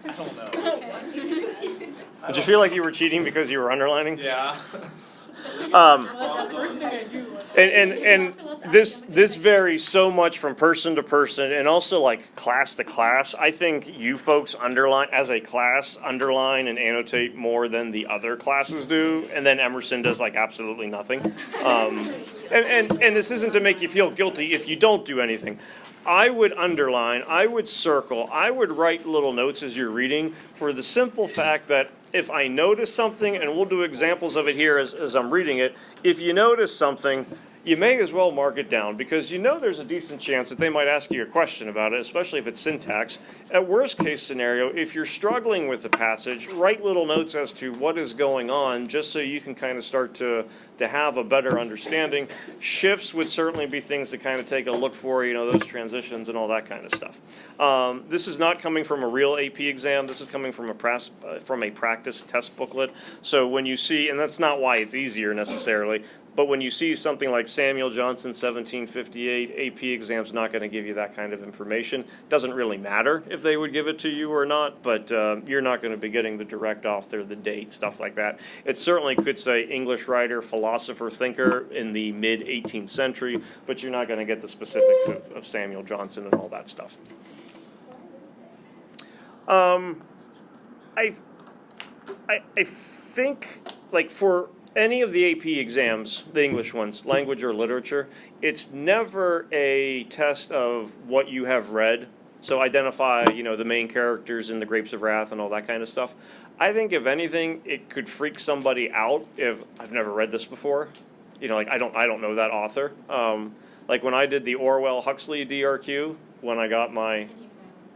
I don't know. Did you feel like you were cheating because you were underlining? Yeah. That's the first thing I do. And this varies so much from person to person and also like class to class. I think you folks underline as a class, underline and annotate more than the other classes do, and then Emerson does like absolutely nothing. And this isn't to make you feel guilty if you don't do anything. I would underline, I would circle, I would write little notes as you're reading for the simple fact that if I notice something, and we'll do examples of it here as I'm reading it, if you notice something, you may as well mark it down because you know there's a decent chance that they might ask you a question about it, especially if it's syntax. At worst case scenario, if you're struggling with the passage, write little notes as to what is going on just so you can kind of start to have a better understanding. Shifts would certainly be things to kind of take a look for, you know, those transitions and all that kind of stuff. This is not coming from a real AP exam. This is coming from a practice test booklet. So when you see, and that's not why it's easier necessarily, but when you see something like Samuel Johnson, 1758, AP exam's not going to give you that kind of information. Doesn't really matter if they would give it to you or not, but you're not going to be getting the direct author, the date, stuff like that. It certainly could say English writer, philosopher, thinker in the mid-18th century, but you're not going to get the specifics of Samuel Johnson and all that stuff. I think, like, for any of the AP exams, the English ones, language or literature, it's never a test of what you have read. So identify, you know, the main characters in the Grapes of Wrath and all that kind of stuff. I think if anything, it could freak somebody out if I've never read this before. You know, like I don't know that author. Like when I did the Orwell Huxley DRQ, when I got my,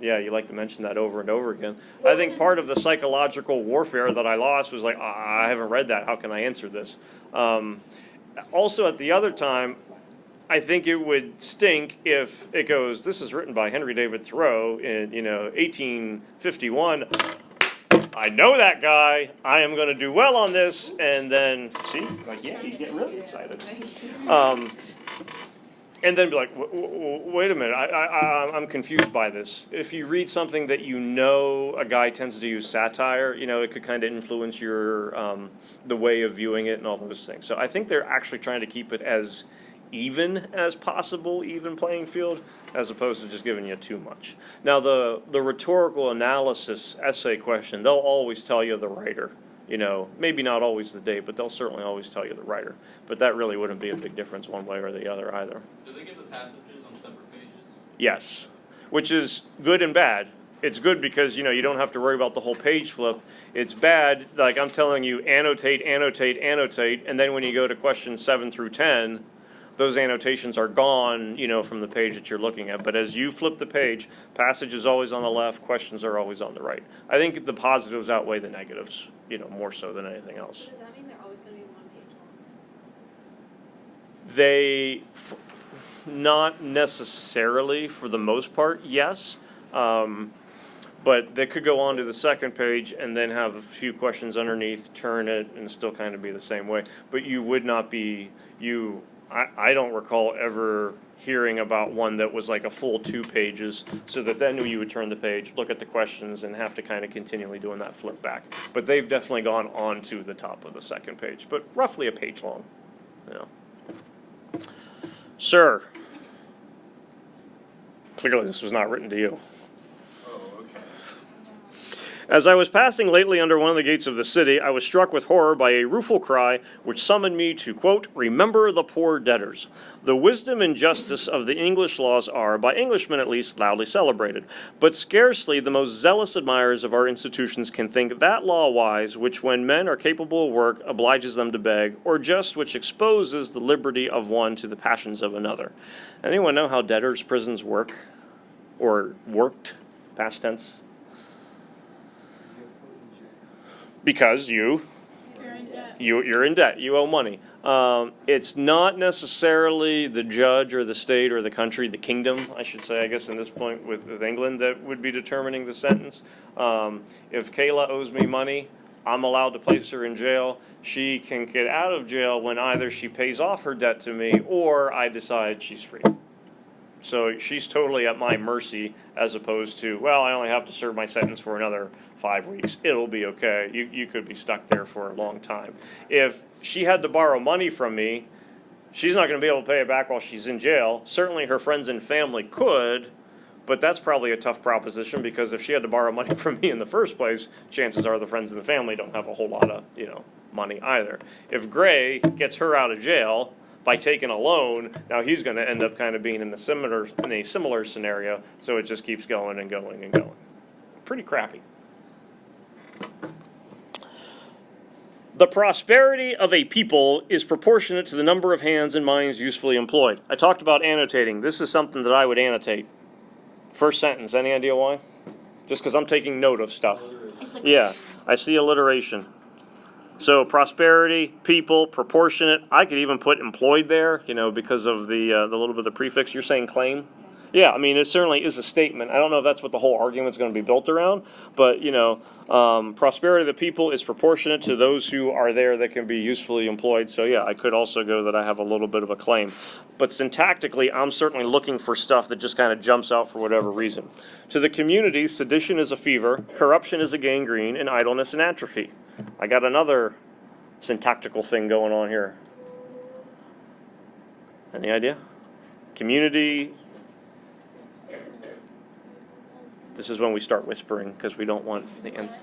yeah, you like to mention that over and over again. I think part of the psychological warfare that I lost was like, I haven't read that. How can I answer this? Also, at the other time, I think it would stink if it goes, this is written by Henry David Thoreau in, 1851. I know that guy. I am going to do well on this. And then, see, like, yeah, you get really excited. And then be like, wait a minute, I'm confused by this. If you read something that you know a guy tends to use satire, it could kind of influence your the way of viewing it and all those things. So I think they're actually trying to keep it as even as possible, even playing field, as opposed to just giving you too much. Now the rhetorical analysis essay question, they'll always tell you the writer. Maybe not always the date, but they'll certainly always tell you the writer. But that really wouldn't be a big difference one way or the other either. Do they give the passages on separate pages? Yes, which is good and bad. It's good because, you don't have to worry about the whole page flip. It's bad, like I'm telling you, annotate, annotate, annotate, and then when you go to questions 7 through 10, those annotations are gone, from the page that you're looking at. But as you flip the page, passage is always on the left, questions are always on the right. I think the positives outweigh the negatives, more so than anything else. So does that mean they're always going to be one page long? Not necessarily for the most part, yes. But they could go on to the second page and then have a few questions underneath, turn it, and still kind of be the same way. But you would not be, I don't recall ever hearing about one that was like a full 2 pages, so that then you would turn the page, look at the questions, and have to kind of continually doing that flip back. But they've definitely gone on to the top of the second page, but roughly a page long. Sir, clearly this was not written to you. As I was passing lately under one of the gates of the city, I was struck with horror by a rueful cry which summoned me to, quote, remember the poor debtors. The wisdom and justice of the English laws are, by Englishmen at least, loudly celebrated. But scarcely the most zealous admirers of our institutions can think that law wise, which when men are capable of work, obliges them to beg, or just which exposes the liberty of one to the passions of another. Anyone know how debtors' prisons work? Or worked, past tense? Because you're in debt. You owe money. It's not necessarily the judge or the state or the country, the kingdom, I should say, I guess, in this point with England, that would be determining the sentence. If Kayla owes me money, I'm allowed to place her in jail. She can get out of jail when either she pays off her debt to me or I decide she's free. So she's totally at my mercy, as opposed to, well, I only have to serve my sentence for another 5 weeks. It'll be okay. You could be stuck there for a long time. If she had to borrow money from me, she's not going to be able to pay it back while she's in jail. Certainly her friends and family could, but that's probably a tough proposition, because if she had to borrow money from me in the first place, chances are the friends and the family don't have a whole lot of, money either. If Gray gets her out of jail by taking a loan, now he's going to end up kind of being in a similar scenario, so it just keeps going and going and going. Pretty crappy. The prosperity of a people is proportionate to the number of hands and minds usefully employed. I talked about annotating. This is something that I would annotate. First sentence, any idea why? Just because I'm taking note of stuff. Yeah, I see alliteration. So prosperity, people, proportionate. I could even put employed there, because of the little bit of the prefix. You're saying claim? Yeah, I mean, it certainly is a statement. I don't know if that's what the whole argument's going to be built around, but, prosperity of the people is proportionate to those who are there that can be usefully employed. So, yeah, I could also go that I have a little bit of a claim. But syntactically, I'm certainly looking for stuff that just kind of jumps out for whatever reason. To the community, sedition is a fever, corruption is a gangrene, and idleness an atrophy. I got another syntactical thing going on here. Any idea? Community. This is when we start whispering, because we don't want the ends.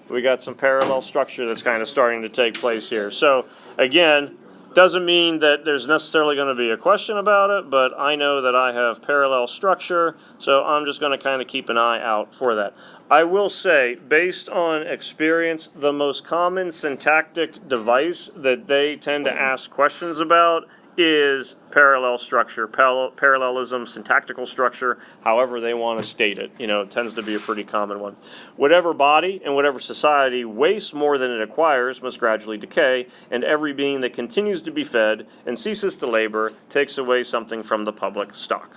We got some parallel structure that's kind of starting to take place here. So again, doesn't mean that there's necessarily going to be a question about it, but I know that I have parallel structure, so I'm just going to kind of keep an eye out for that. I will say, based on experience, the most common syntactic device that they tend to ask questions about is parallel structure, parallelism, syntactical structure, however they want to state it. It tends to be a pretty common one. Whatever body and whatever society wastes more than it acquires must gradually decay, and every being that continues to be fed and ceases to labor takes away something from the public stock.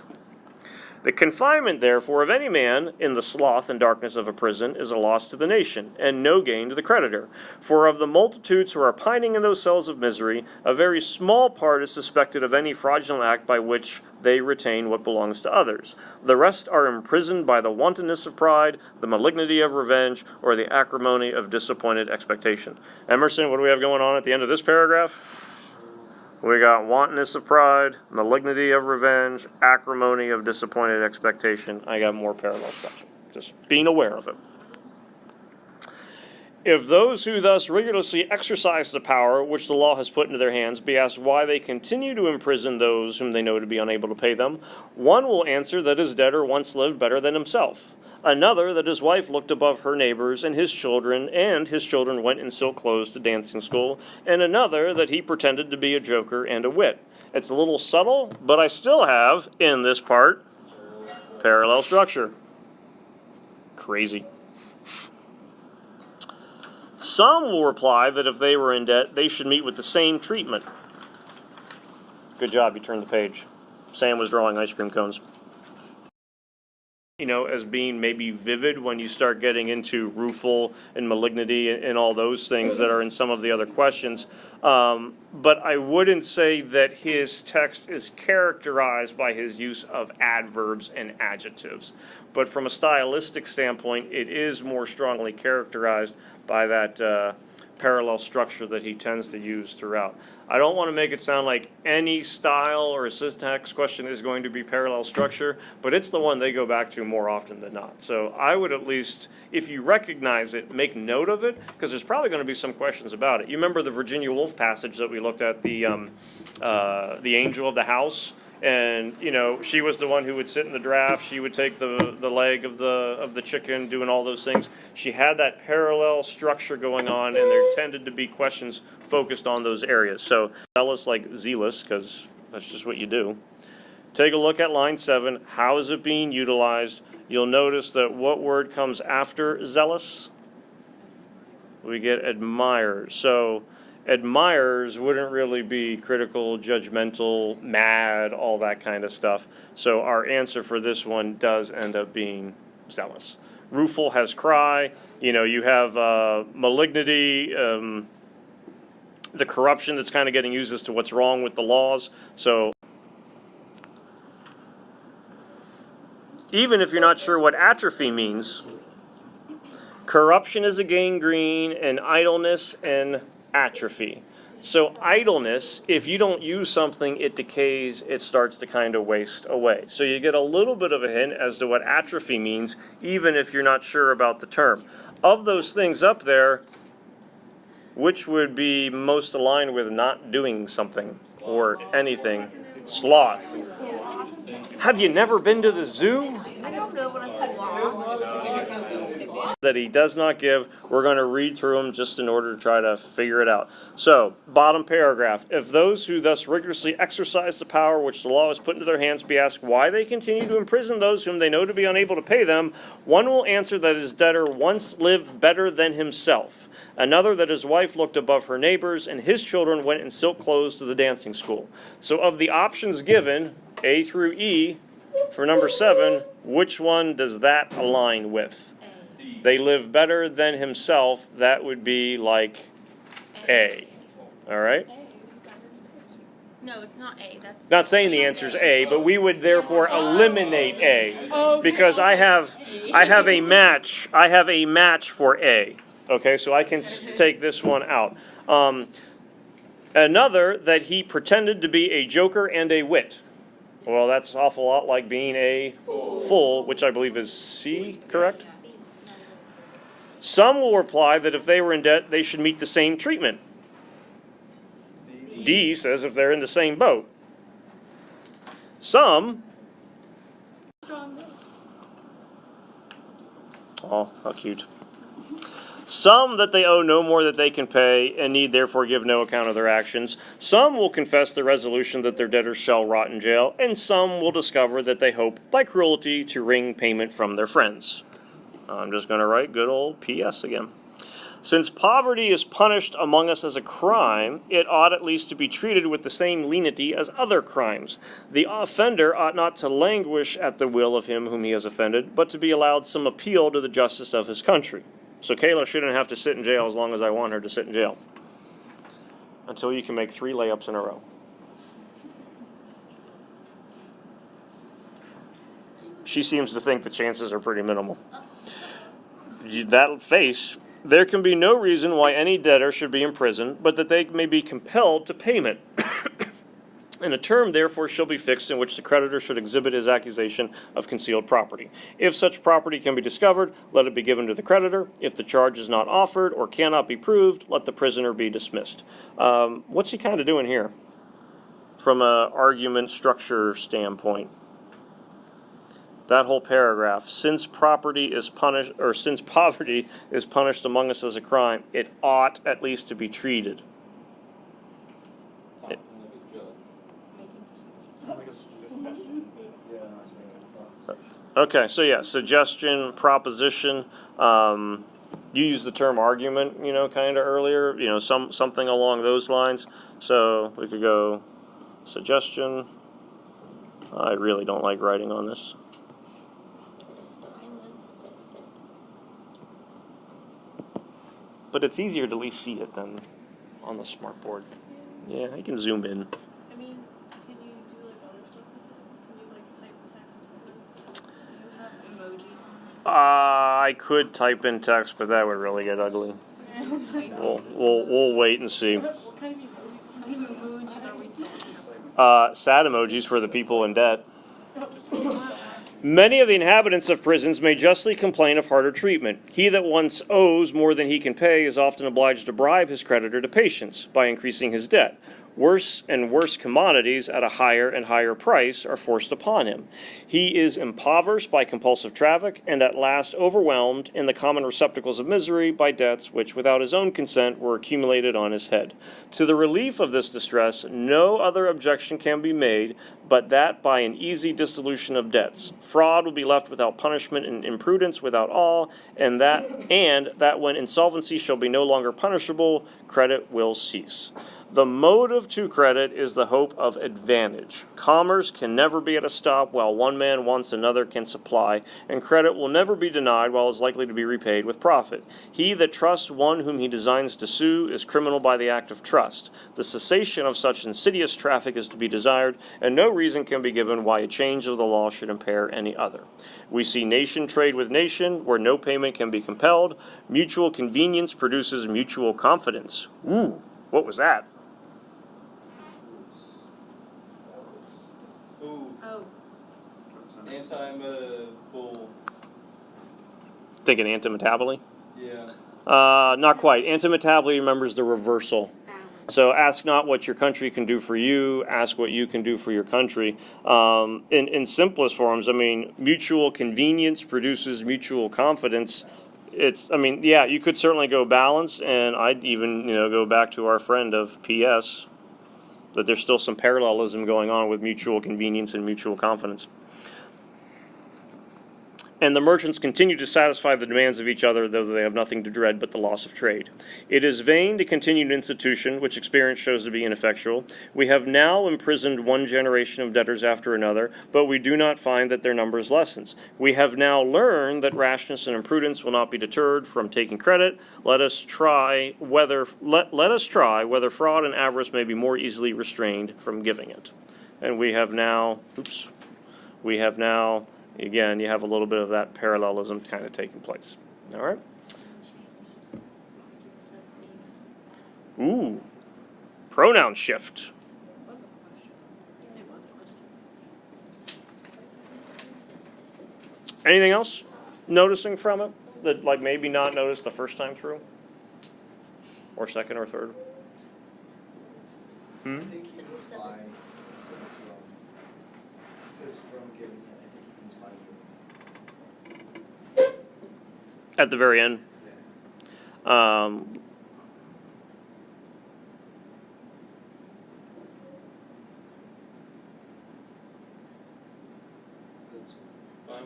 The confinement, therefore, of any man in the sloth and darkness of a prison is a loss to the nation, and no gain to the creditor. For of the multitudes who are pining in those cells of misery, a very small part is suspected of any fraudulent act by which they retain what belongs to others. The rest are imprisoned by the wantonness of pride, the malignity of revenge, or the acrimony of disappointed expectation. Emerson, what do we have going on at the end of this paragraph? We got wantonness of pride, malignity of revenge, acrimony of disappointed expectation. I got more parallel stuff. Just being aware of it. If those who thus rigorously exercise the power which the law has put into their hands be asked why they continue to imprison those whom they know to be unable to pay them, one will answer that his debtor once lived better than himself. Another, that his wife looked above her neighbors and his children went in silk clothes to dancing school, and another, that he pretended to be a joker and a wit. It's a little subtle, but I still have, in this part, parallel structure. Crazy. Some will reply that if they were in debt, they should meet with the same treatment. Good job, you turned the page. Sam was drawing ice cream cones. As being maybe vivid when you start getting into rueful and malignity and all those things that are in some of the other questions. But I wouldn't say that his text is characterized by his use of adverbs and adjectives. But from a stylistic standpoint, it is more strongly characterized by that parallel structure that he tends to use throughout. I don't want to make it sound like any style or syntax question is going to be parallel structure, but it's the one they go back to more often than not. So I would at least, if you recognize it, make note of it, because there's probably going to be some questions about it. You remember the Virginia Woolf passage that we looked at, the angel of the house? And, she was the one who would sit in the draft. She would take the leg of the chicken, doing all those things. She had that parallel structure going on, and there tended to be questions focused on those areas. So zealous like zealous, because that's just what you do. Take a look at line 7. How is it being utilized? You'll notice that what word comes after zealous? We get admires. So admirers wouldn't really be critical, judgmental, mad, all that kind of stuff. So our answer for this one does end up being zealous. Rueful has cry. You have malignity, the corruption that's kind of getting used as to what's wrong with the laws. So even if you're not sure what atrophy means, corruption is a gangrene, and idleness and atrophy. So idleness, if you don't use something, it decays, it starts to kind of waste away. So you get a little bit of a hint as to what atrophy means, even if you're not sure about the term. Of those things up there, which would be most aligned with not doing something or anything? Sloth. Have you never been to the zoo? I don't know what a sloth. That he does not give. We're going to read through them just in order to try to figure it out. So, bottom paragraph. If those who thus rigorously exercise the power which the law has put into their hands be asked why they continue to imprison those whom they know to be unable to pay them, one will answer that his debtor once lived better than himself. Another that his wife looked above her neighbors, and his children went in silk clothes to the dancing school. So of the options given, A through E, for number 7, which one does that align with? They live better than himself. That would be like A. All right? No, it's not A. That's Not saying the answer is A, but we would therefore eliminate A because I have a match. I have a match for A. Okay, so I can take this one out. Another that he pretended to be a joker and a wit. Well, that's an awful lot like being a fool, which I believe is C, correct? Some will reply that if they were in debt, they should meet the same treatment. D says if they're in the same boat. Some. Oh, how cute. Some that they owe no more that they can pay, and need therefore give no account of their actions. Some will confess the resolution that their debtors shall rot in jail, and some will discover that they hope by cruelty to wring payment from their friends. I'm just going to write good old P.S. again. Since poverty is punished among us as a crime, it ought at least to be treated with the same lenity as other crimes. The offender ought not to languish at the will of him whom he has offended, but to be allowed some appeal to the justice of his country. So Kayla shouldn't have to sit in jail as long as I want her to sit in jail. Until you can make 3 layups in a row. She seems to think the chances are pretty minimal. That face, there can be no reason why any debtor should be imprisoned, but that they may be compelled to payment. And a term, therefore, shall be fixed in which the creditor should exhibit his accusation of concealed property. If such property can be discovered, let it be given to the creditor. If the charge is not offered or cannot be proved, let the prisoner be dismissed. What's he kind of doing here from an argument structure standpoint? That whole paragraph, since poverty is punished among us as a crime, it ought at least to be treated. Okay, so yeah, suggestion, proposition. You used the term argument, kind of earlier. Something along those lines. So we could go suggestion. I really don't like writing on this. But it's easier to at least see it than on the smart board. Yeah, I can zoom in. I mean, can you do like other stuff with it? Can you like type text? Do you have emojis on it? I could type in text, but that would really get ugly. We'll wait and see. What kind of emojis are we talking about? Sad emojis for the people in debt. Many of the inhabitants of prisons may justly complain of harder treatment. He that once owes more than he can pay is often obliged to bribe his creditor to patience by increasing his debt. Worse and worse commodities at a higher and higher price are forced upon him. He is impoverished by compulsive traffic, and at last overwhelmed in the common receptacles of misery by debts which without his own consent were accumulated on his head. To the relief of this distress no other objection can be made but that by an easy dissolution of debts. Fraud will be left without punishment and imprudence without awe, and that when insolvency shall be no longer punishable, credit will cease. The motive to credit is the hope of advantage. Commerce can never be at a stop while one man wants another can supply, and credit will never be denied while it is likely to be repaid with profit. He that trusts one whom he designs to sue is criminal by the act of trust. The cessation of such insidious traffic is to be desired, and no reason can be given why a change of the law should impair any other. We see nation trade with nation, where no payment can be compelled. Mutual convenience produces mutual confidence. Ooh, what was that? Ooh, Oh. anti-bull. Thinking antimetaboly? Yeah. Not quite. Antimetaboly remembers the reversal. So ask not what your country can do for you, ask what you can do for your country. In simplest forms, I mean, mutual convenience produces mutual confidence. Yeah, you could certainly go balance, and I'd even, go back to our friend of PS, that there's still some parallelism going on with mutual convenience and mutual confidence. And the merchants continue to satisfy the demands of each other, though they have nothing to dread but the loss of trade. It is vain to continue an institution which experience shows to be ineffectual. We have now imprisoned one generation of debtors after another, but we do not find that their numbers lessens. We have now learned that rashness and imprudence will not be deterred from taking credit. Let us try whether fraud and avarice may be more easily restrained from giving it. And we have now, again, you have a little bit of that parallelism kind of taking place. All right? Ooh. Pronoun shift. It was a question. It was a question. Anything else noticing from it that, like, maybe not noticed the first time through? Or second or third? I think you apply instead of from. It says from giving, I think it means by giving. At the very end. Fine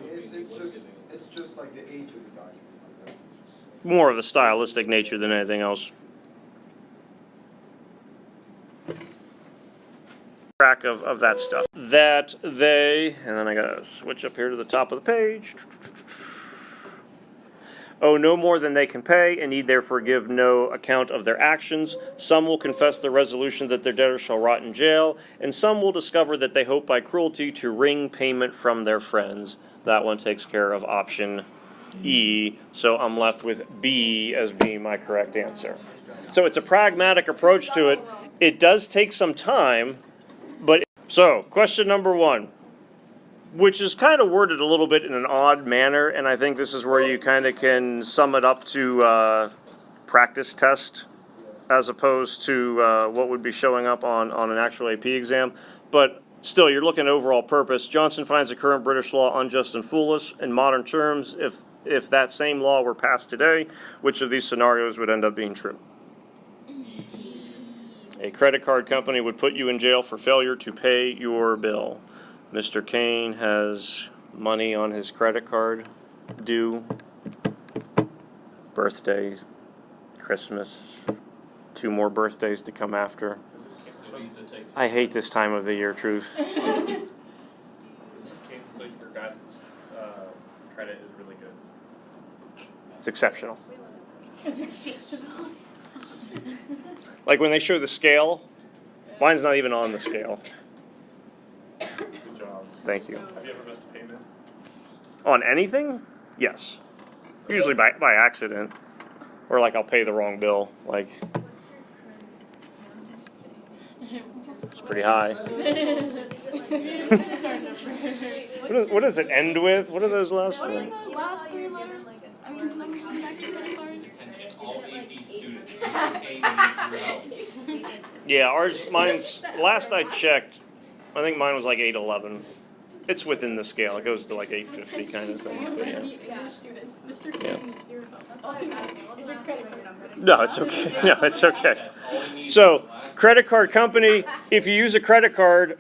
with me It's if he was just, giving it. it's just like the age of the document, like that's just. More of a stylistic nature than anything else. Track of that stuff. That they, and then I gotta switch up here to the top of the page. Owe no more than they can pay, and need therefore give no account of their actions. Some will confess the resolution that their debtors shall rot in jail, and some will discover that they hope by cruelty to wring payment from their friends. That one takes care of option E, so I'm left with B as being my correct answer. So it's a pragmatic approach to it. It does take some time, but so question number 1, which is kind of worded a little bit in an odd manner, and I think this is where you kind of can sum it up to practice test as opposed to what would be showing up on an actual AP exam. But still, you're looking at overall purpose. Johnson finds the current British law unjust and foolish. In modern terms, if that same law were passed today, which of these scenarios would end up being true? A credit card company would put you in jail for failure to pay your bill. Mr. Kane has money on his credit card due. Birthdays, Christmas, 2 more birthdays to come after. The visa takes. I hate this time of the year, truth. This is King's Lake. Your guys' credit is really good. It's exceptional. It's exceptional. Like when they show the scale, mine's not even on the scale. Good job. Thank you. Have you ever missed a payment? On anything? Yes. Usually by accident. Or like I'll pay the wrong bill. Like, it's pretty high. What does it end with? What are those last What are ones? the last 3 letters? I mean, numbers on the back of your credit card? Attention, all AP students. Mr. Kane needs your help. Yeah, mine's, last I checked, I think mine was like 811. It's within the scale. It goes to like 850 kind of thing. But yeah. English students. Mr. Yeah. King needs your help. That's all he knows. Is your credit card number? No, it's okay. No, it's okay. That's all he needs So, from last credit card company, if you use a credit card,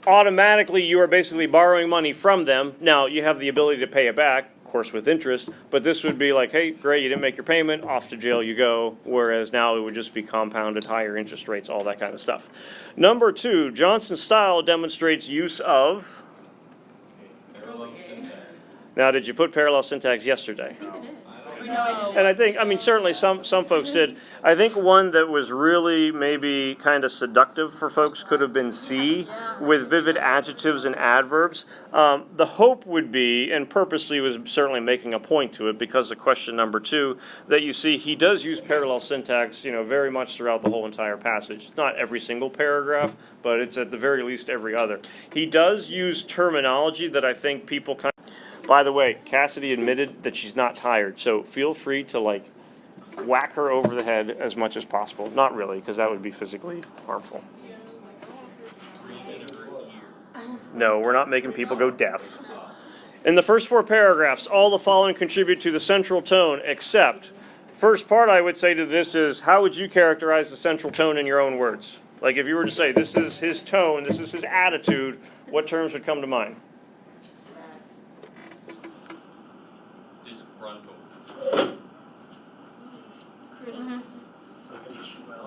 automatically you are basically borrowing money from them. Now, you have the ability to pay it back, of course, with interest, but this would be like, hey, great, you didn't make your payment, off to jail you go, whereas now it would just be compounded, higher interest rates, all that kind of stuff. Number 2, Johnson's style demonstrates use of. parallel syntax. Now, did you put parallel syntax yesterday? I don't No. And I think, I mean, certainly some folks did. I think one that was really maybe kind of seductive for folks could have been C, with vivid adjectives and adverbs. The hope would be, and purposely was certainly making a point to it because of question number 2, that you see he does use parallel syntax, very much throughout the whole entire passage. Not every single paragraph, but it's at the very least every other. He does use terminology that I think people kind of... By the way, Cassidy admitted that she's not tired, so feel free to whack her over the head as much as possible. Not really, because that would be physically harmful. No, we're not making people go deaf. In the first 4 paragraphs, all the following contribute to the central tone, except, first part I would say to this is, how would you characterize the central tone in your own words? Like if you were to say, this is his tone, this is his attitude, what terms would come to mind?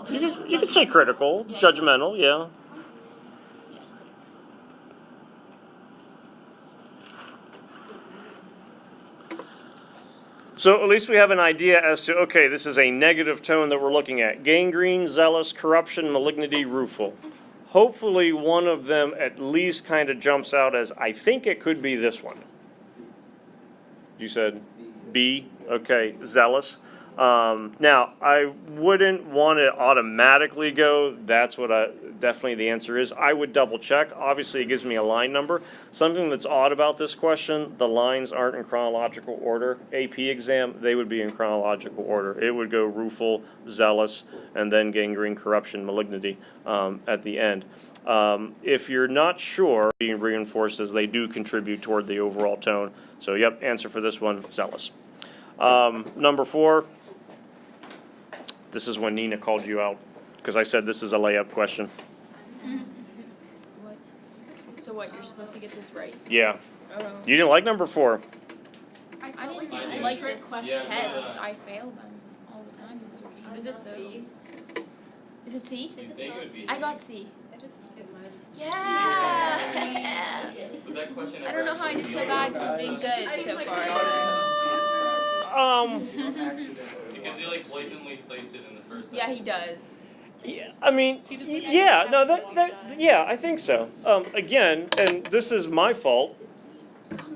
You could say critical, judgmental, yeah. So at least we have an idea as to, okay, this is a negative tone that we're looking at. Gangrene, zealous, corruption, malignity, rueful. Hopefully one of them at least kind of jumps out as, I think it could be this one. You said B, okay, zealous. Now, I wouldn't want to automatically go, that's what definitely the answer is. I would double check. Obviously, it gives me a line number. Something that's odd about this question, the lines aren't in chronological order. AP exam, they would be in chronological order. It would go rueful, zealous, and then gangrene, corruption, malignity at the end. If you're not sure, being reinforced as they do contribute toward the overall tone. So, yep, answer for this one, zealous. Number 4. This is when Nina called you out, because I said this is a layup question. What? So what, you're supposed to get this right? Yeah. Oh. You didn't like number 4. I didn't I do. like this Yeah, test. I fail them all the time, Mr. Payne. Is it so- C? Is it C? You'd think it would be. I got C. If it's Yeah! Would that question I don't know how I did so bad because I'm being good so far. Because he blatantly states it in the first Yeah, sentence. he does. Yeah, I mean, He just, yeah, no, yeah, I think so. Again, and this is my fault.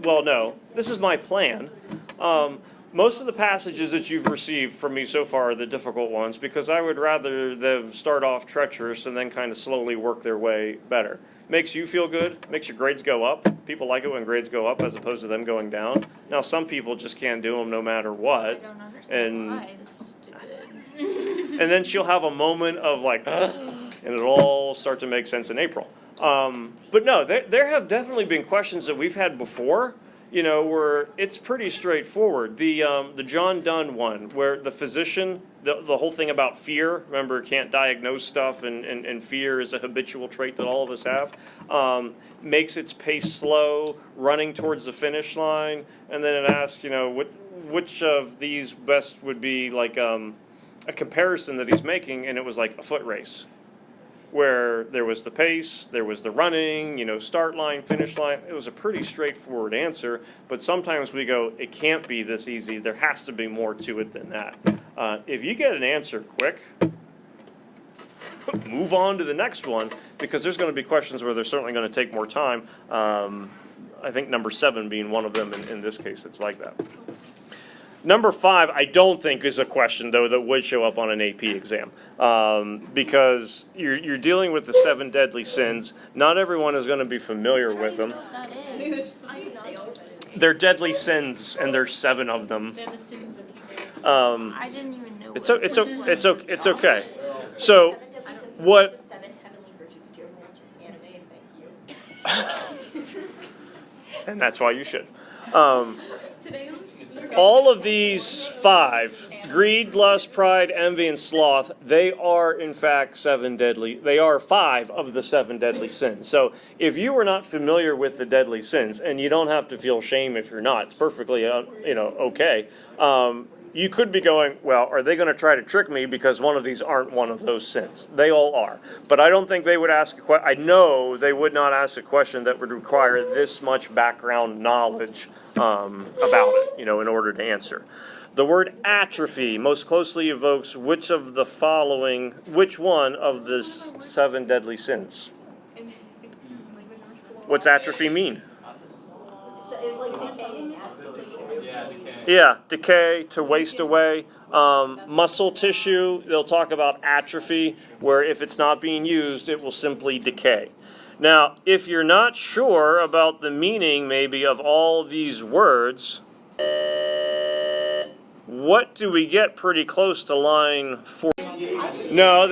Well, no, this is my plan. Most of the passages that you've received from me so far are the difficult ones because I would rather them start off treacherous and then kind of slowly work their way better. Makes you feel good, makes your grades go up. People like it when grades go up as opposed to them going down. Now, some people just can't do them no matter I what. don't understand And- why. This is stupid. And then she'll have a moment of and it'll all start to make sense in April. But no, there have definitely been questions that we've had before, where it's pretty straightforward. The John Donne one, where the physician, the whole thing about fear, remember, can't diagnose stuff, and fear is a habitual trait that all of us have, makes its pace slow, running towards the finish line, and then it asks, which of these best would be a comparison that he's making, and it was like a foot race, where there was the pace, there was the running, start line, finish line. It was a pretty straightforward answer, but sometimes we go, it can't be this easy. There has to be more to it than that. If you get an answer quick, move on to the next one, because there's going to be questions where they're certainly going to take more time. I think number 7 being one of them in this case, it's like that. Number 5, I don't think is a question, though, that would show up on an AP exam. Because you're dealing with the 7 deadly sins. Not everyone is going to be familiar with them. I don't even know what that is. They're deadly sins, and there's 7 of them. They're the sins of humanity. I didn't even know It's what it's okay. So, what... The 7 heavenly virtues. Do you ever watch anime? Thank you. And that's why you should. Today All of these 5, greed, lust, pride, envy, and sloth, they are in fact 7 deadly. They are 5 of the 7 deadly sins. So if you are not familiar with the deadly sins, and you don't have to feel shame if you're not, it's perfectly okay. you could be going, well, are they going to try to trick me because one of these aren't one of those sins? They all are. But I don't think they would ask a question. I know they would not ask a question that would require this much background knowledge about it, in order to answer. The word atrophy most closely evokes which one of the 7 deadly sins? What's atrophy mean? So it's like decaying. Yeah, decay. Yeah, decay, to waste away. Muscle tissue, they'll talk about atrophy, where if it's not being used, it will simply decay. Now, if you're not sure about the meaning, maybe, of all these words, what do we get pretty close to line 4? No,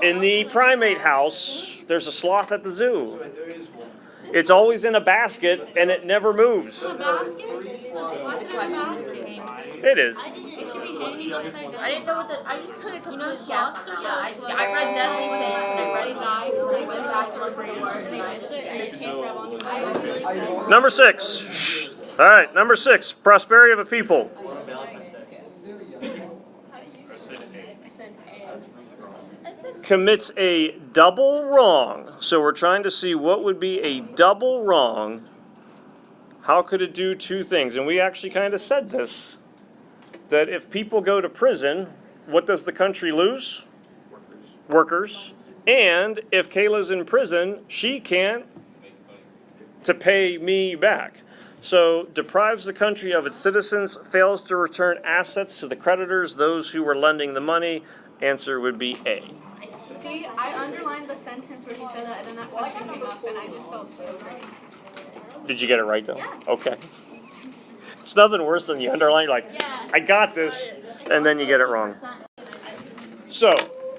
in the primate house, there's a sloth at the zoo. There is one. It's always in a basket, and it never moves. A basket? What's in a basket? It is. It should be hanging upside down. I didn't know what the. I just took a couple of sloths are so I slow. read Deadly Sins and I read They die because they went back and looked for the word and they missed it and they can't grab onto it. Number 6. All right, number 6. Prosperity of a people. Commits a double wrong. So we're trying to see what would be a double wrong. How could it do 2 things? And we actually kind of said this. That if people go to prison, what does the country lose? Workers. And if Kayla's in prison, she can't to pay me back. So deprives the country of its citizens, fails to return assets to the creditors, those who were lending the money. Answer would be A. See, I underlined the sentence where he said that and then that question came up and I just felt so great. Did you get it right though? Yeah. Okay. It's nothing worse than you underline like, Yeah. I got this, and then you get it wrong. So,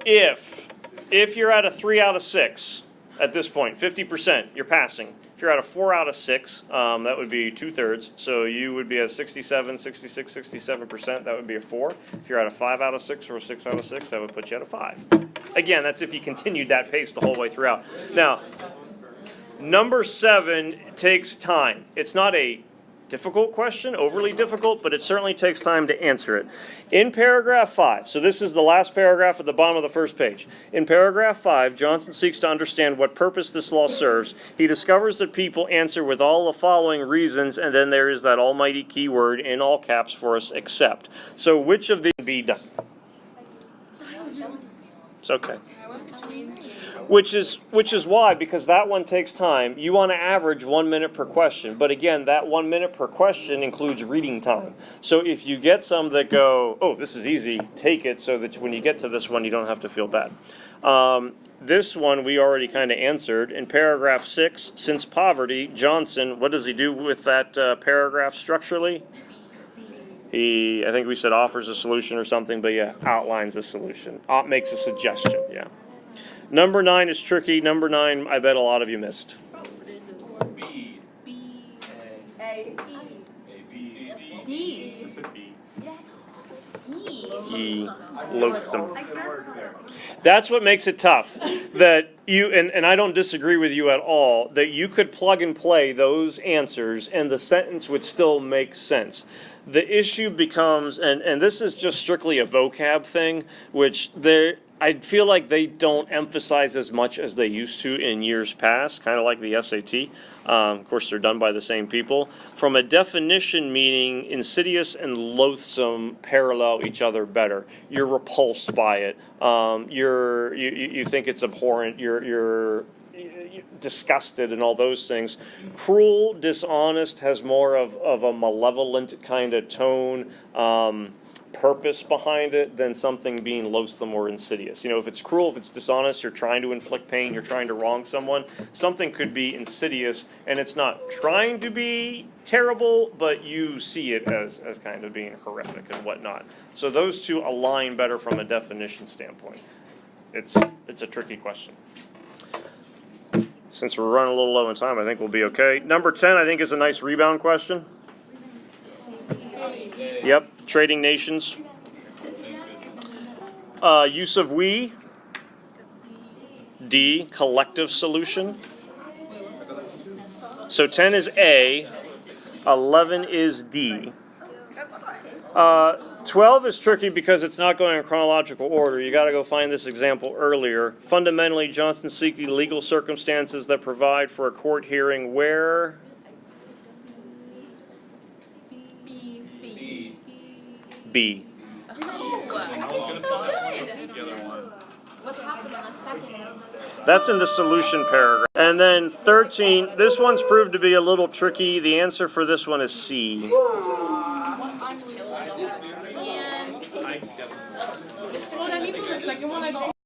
if you're at a 3 out of 6 at this point, 50%, you're passing. If you're at a 4 out of 6, that would be 2/3. So you would be at 67, 66, 67%. That would be a 4. If you're at a 5 out of 6 or a 6 out of 6, that would put you at a 5. Again, that's if you continued that pace the whole way throughout. Now, number 7 takes time. It's not a difficult question, overly difficult, but it certainly takes time to answer it. In paragraph 5, so this is the last paragraph at the bottom of the first page. In paragraph 5, Johnson seeks to understand what purpose this law serves. He discovers that people answer with all the following reasons, and then there is that almighty key word in all caps for us, except. So which of these can be done? It's okay. Which is why, because that one takes time, you want to average 1 minute per question. But again, that 1 minute per question includes reading time. So if you get some that go, oh, this is easy, take it so that when you get to this one, you don't have to feel bad. This one we already kind of answered. In paragraph 6, since poverty, Johnson, what does he do with that paragraph structurally? I think we said offers a solution or something, but yeah, outlines a solution. Makes a suggestion, yeah. Number 9 is tricky. Number 9, I bet a lot of you missed. B. A. A, B, C, D. I said B. E. Loathsome. That's what makes it tough. That you, and I don't disagree with you at all, that you could plug and play those answers and the sentence would still make sense. The issue becomes, and this is just strictly a vocab thing, which I feel like they don't emphasize as much as they used to in years past, kind of like the SAT. Of course, they're done by the same people. From a definition meaning, insidious and loathsome parallel each other better. You're repulsed by it. You think it's abhorrent. You're disgusted and all those things. Cruel, dishonest has more of a malevolent kind of tone. Purpose behind it than something being loathsome or insidious. If it's cruel, if it's dishonest, you're trying to inflict pain, you're trying to wrong someone. Something could be insidious, and it's not trying to be terrible, but you see it as kind of being horrific and whatnot. So those two align better from a definition standpoint. It's a tricky question. Since we're running a little low in time, I think we'll be okay. Number 10, I think, is a nice rebound question. Yep, trading nations. Use of we. D, collective solution. So 10 is A, 11 is D. 12 is tricky because it's not going in chronological order. You got to go find this example earlier. Fundamentally, Johnson seeking legal circumstances that provide for a court hearing where B. B. I was gonna put the other one. What happened on the second? That's in the solution paragraph. And then 13, this one's proved to be a little tricky. The answer for this one is C. And I definitely. Well, that means on the second one I don't